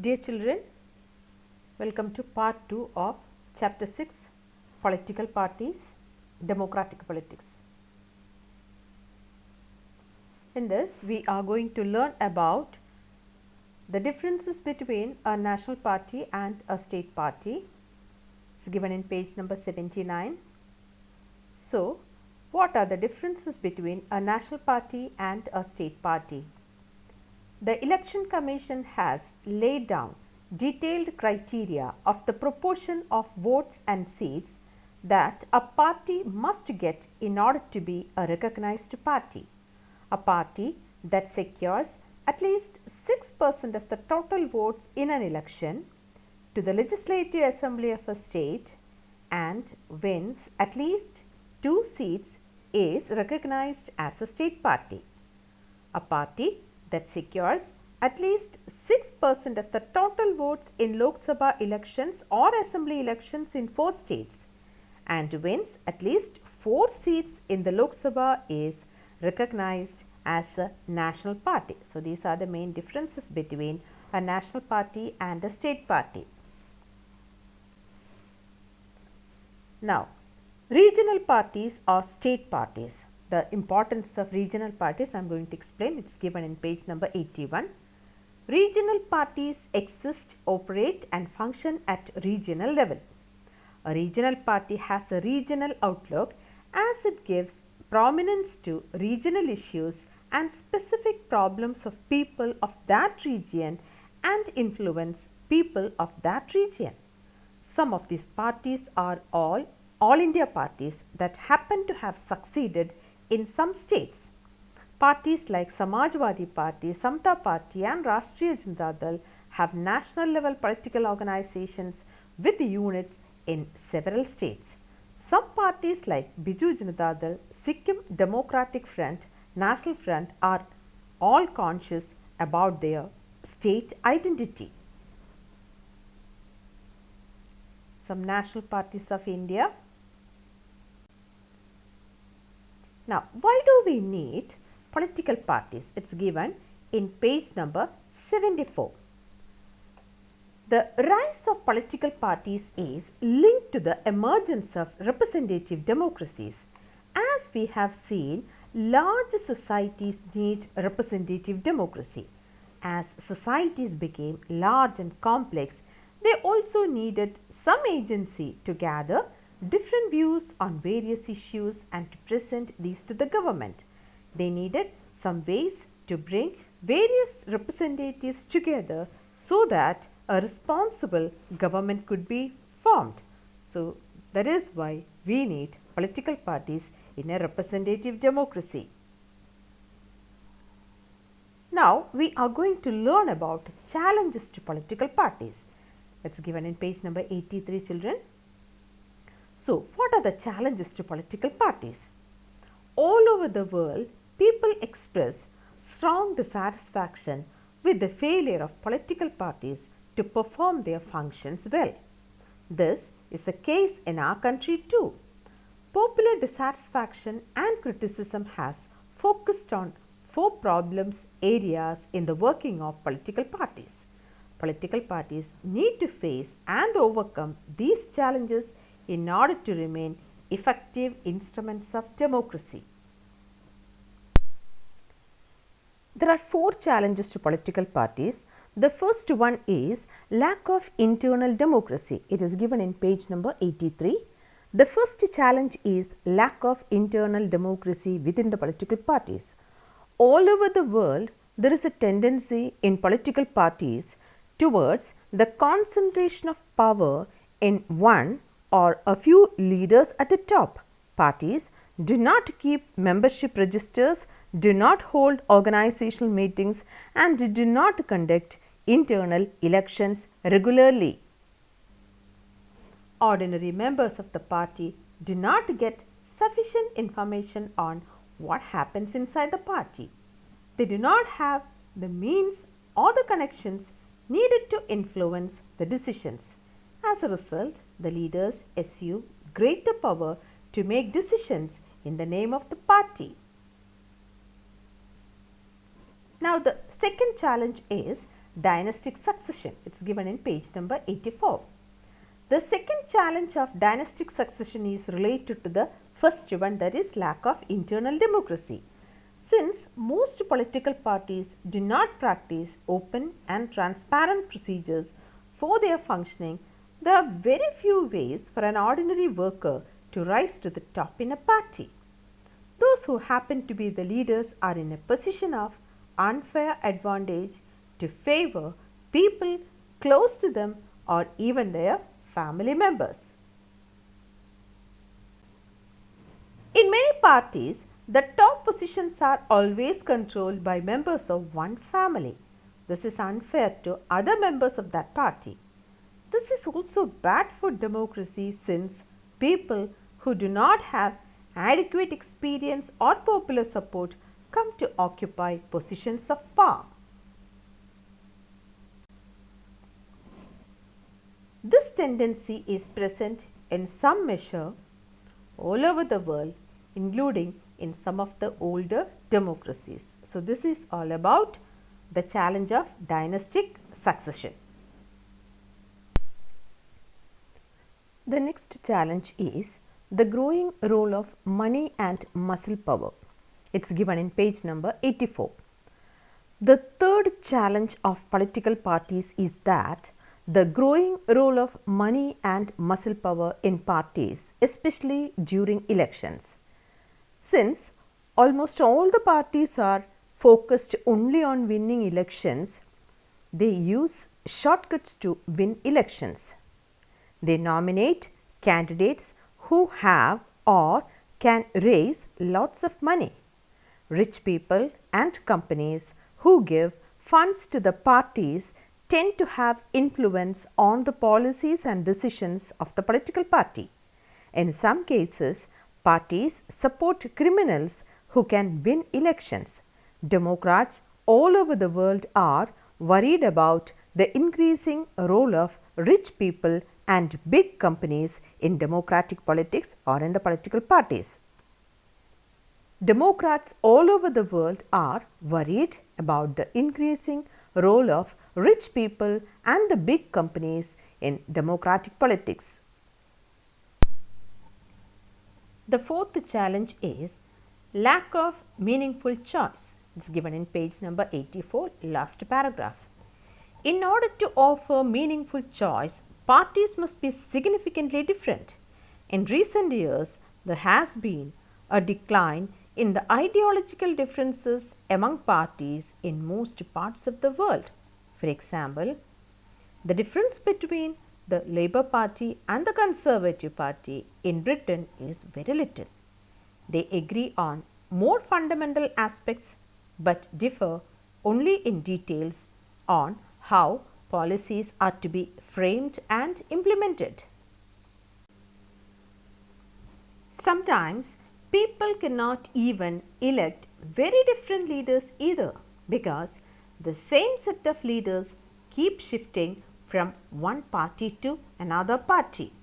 Dear children, welcome to part 2 of chapter 6, Political Parties, Democratic Politics. In this, we are going to learn about the differences between a national party and a state party. It's given in page number 79. So, what are the differences between a national party and a state party? The Election Commission has laid down detailed criteria of the proportion of votes and seats that a party must get in order to be a recognized party. A party that secures at least 6% of the total votes in an election to the Legislative Assembly of a state and wins at least 2 seats is recognized as a state party. A party that secures at least 6% of the total votes in Lok Sabha elections or assembly elections in 4 states and wins at least 4 seats in the Lok Sabha is recognized as a national party. So, these are the main differences between a national party and a state party. Now, regional parties or state parties. The importance of regional parties I am going to explain. It is given in page number 81. Regional parties exist, operate and function at regional level. A regional party has a regional outlook as it gives prominence to regional issues and specific problems of people of that region and influence people of that region. Some of these parties are all India parties that happen to have succeeded in some states. Parties like Samajwadi Party, Samta Party and Rashtriya Janata Dal have national level political organizations with units in several states. Some parties like Biju Janata Dal, Sikkim Democratic Front, National Front are all conscious about their state identity. Some national parties of India. Now, why do we need political parties? It's given in page number 74. The rise of political parties is linked to the emergence of representative democracies. As we have seen, large societies need representative democracy. As societies became large and complex, they also needed some agency to gather different views on various issues and to present these to the government. They needed some ways to bring various representatives together so that a responsible government could be formed. So, that is why we need political parties in a representative democracy. Now, we are going to learn about challenges to political parties. It's given in page number 83, children. So, what are the challenges to political parties? All over the world, people express strong dissatisfaction with the failure of political parties to perform their functions well. This is the case in our country too. Popular dissatisfaction and criticism has focused on 4 problems areas in the working of political parties. Political parties need to face and overcome these challenges in order to remain effective instruments of democracy. There are 4 challenges to political parties. The first one is lack of internal democracy. It is given in page number 83. The first challenge is lack of internal democracy within the political parties. All over the world, there is a tendency in political parties towards the concentration of power in one or a few leaders at the top. Parties do not keep membership registers, do not hold organizational meetings and do not conduct internal elections regularly. Ordinary members of the party do not get sufficient information on what happens inside the party. They do not have the means or the connections needed to influence the decisions. As a result, the leaders assume greater power to make decisions in the name of the party. Now, the second challenge is dynastic succession. It's given in page number 84. The second challenge of dynastic succession is related to the first one, that is lack of internal democracy. Since most political parties do not practice open and transparent procedures for their functioning, there are very few ways for an ordinary worker to rise to the top in a party. Those who happen to be the leaders are in a position of unfair advantage to favor people close to them or even their family members. In many parties, the top positions are always controlled by members of one family. This is unfair to other members of that party. This is also bad for democracy, since people who do not have adequate experience or popular support come to occupy positions of power. This tendency is present in some measure all over the world, including in some of the older democracies. So, this is all about the challenge of dynastic succession. The next challenge is the growing role of money and muscle power. It is given in page number 84. The third challenge of political parties is that the growing role of money and muscle power in parties, especially during elections. Since almost all the parties are focused only on winning elections, they use shortcuts to win elections. They nominate candidates who have or can raise lots of money. Rich people and companies who give funds to the parties tend to have influence on the policies and decisions of the political party. In some cases, parties support criminals who can win elections. Democrats all over the world are worried about the increasing role of rich people and big companies in democratic politics or in the political parties. Democrats all over the world are worried about the increasing role of rich people and the big companies in democratic politics. The fourth challenge is lack of meaningful choice. It's given in page number 84, last paragraph. In order to offer meaningful choice, parties must be significantly different. In recent years, there has been a decline in the ideological differences among parties in most parts of the world. For example, the difference between the Labour Party and the Conservative Party in Britain is very little. They agree on more fundamental aspects but differ only in details on how policies are to be framed and implemented. Sometimes people cannot even elect very different leaders either, because the same set of leaders keep shifting from one party to another party.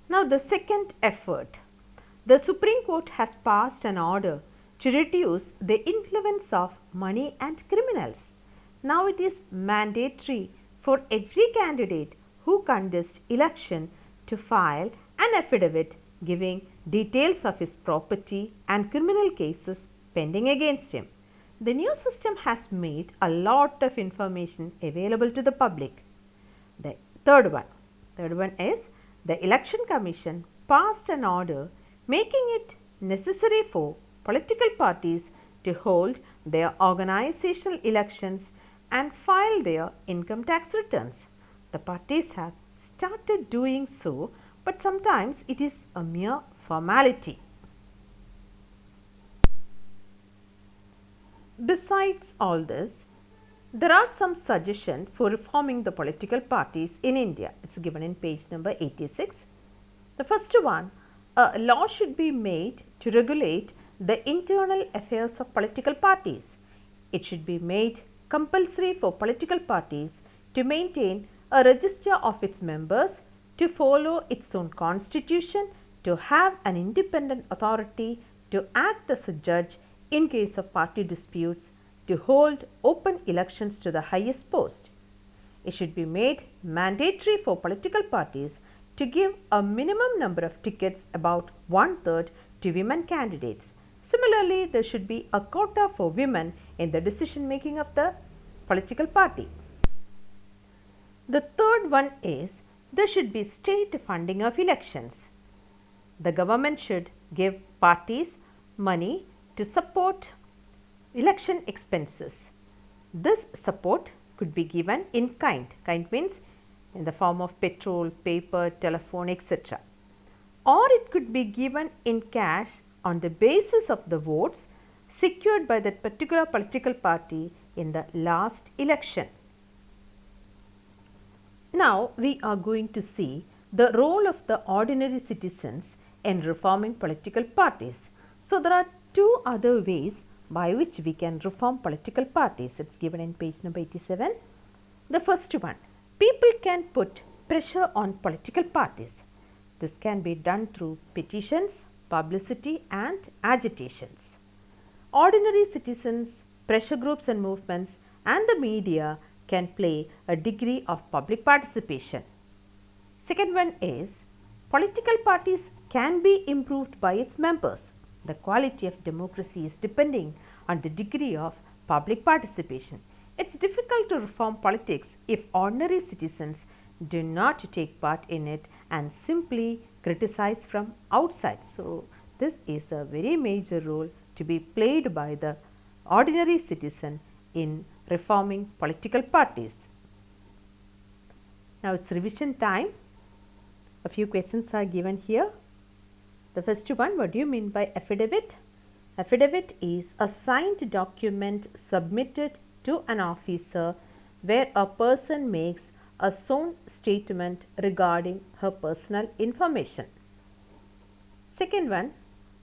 Now, the second effort. The Supreme Court has passed an order to reduce the influence of money and criminals. Now, it is mandatory for every candidate who contests election to file an affidavit giving details of his property and criminal cases pending against him. The new system has made a lot of information available to the public. The third one is the Election Commission passed an order making it necessary for political parties to hold their organizational elections and file their income tax returns. The parties have started doing so, but sometimes it is a mere formality. Besides all this, there are some suggestions for reforming the political parties in India. It's given in page number 86. The first one, a law should be made to regulate the internal affairs of political parties. It should be made compulsory for political parties to maintain a register of its members, to follow its own constitution, to have an independent authority to act as a judge in case of party disputes, to hold open elections to the highest post. It should be made mandatory for political parties to give a minimum number of tickets, about 1/3, to women candidates. Similarly, there should be a quota for women in the decision making of the political party. The third one is there should be state funding of elections. The government should give parties money to support election expenses. This support could be given in kind. Kind means in the form of petrol, paper, telephone, etc. Or it could be given in cash on the basis of the votes secured by that particular political party in the last election. Now we are going to see the role of the ordinary citizens in reforming political parties. So there are two other ways by which we can reform political parties. It's given in page number 87. The first one, people can put pressure on political parties. This can be done through petitions, publicity and agitations. Ordinary citizens, pressure groups and movements and the media can play a degree of public participation. Second one is, political parties can be improved by its members. The quality of democracy is depending on the degree of public participation. It's difficult to reform politics if ordinary citizens do not take part in it and simply criticize from outside. So, this is a very major role to be played by the ordinary citizen in reforming political parties. Now, it's revision time. A few questions are given here. The first one, what do you mean by affidavit? Affidavit is a signed document submitted to an officer where a person makes a sworn statement regarding her personal information. Second one,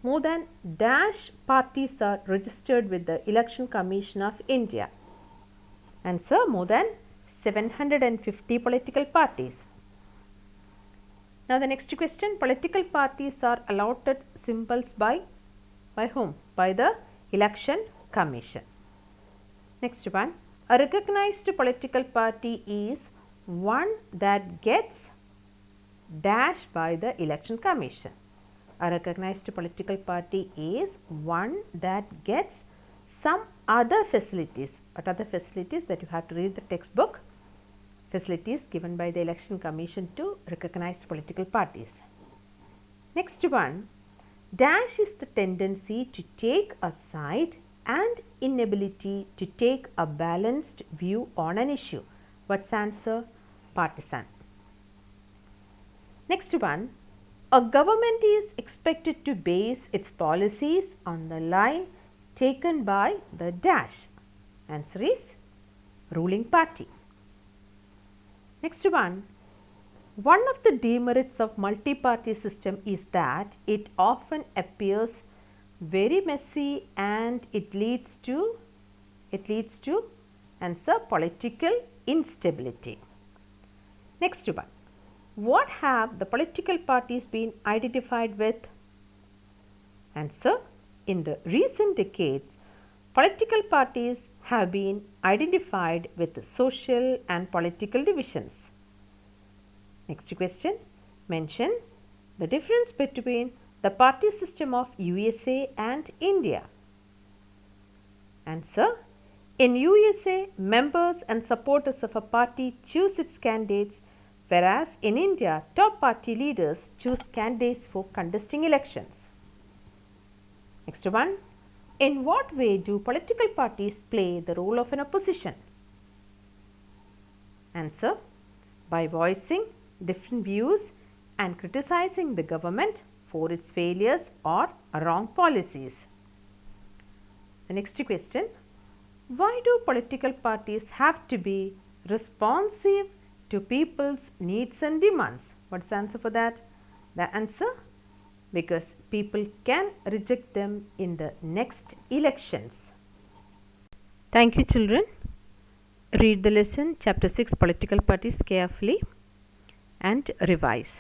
more than dash parties are registered with the Election Commission of India. Answer, more than 750 political parties. Now the next question, political parties are allotted symbols by whom? By the Election Commission. Next one, a recognized political party is one that gets dash by the Election Commission. A recognized political party is one that gets some other facilities. What are the facilities? That you have to read the textbook. Facilities given by the Election Commission to recognized political parties. Next one, dash is the tendency to take a side and inability to take a balanced view on an issue. What's answer? Partisan. Next one, a government is expected to base its policies on the line taken by the dash. Answer is ruling party. Next one of the demerits of multi-party system is that it often appears very messy and it leads to answer, political instability. Next one, what have the political parties been identified with? Answer, in the recent decades, political parties have been identified with social and political divisions. Next question, mention the difference between the party system of USA and India. Answer, in USA, members and supporters of a party choose its candidates, whereas in India, top party leaders choose candidates for contesting elections. Next one, in what way do political parties play the role of an opposition? Answer, by voicing different views and criticizing the government for its failures or wrong policies. The next question, why do political parties have to be responsive to people's needs and demands? What's the answer for that? The answer, because people can reject them in the next elections. Thank you, children. Read the lesson chapter 6 political parties carefully and revise.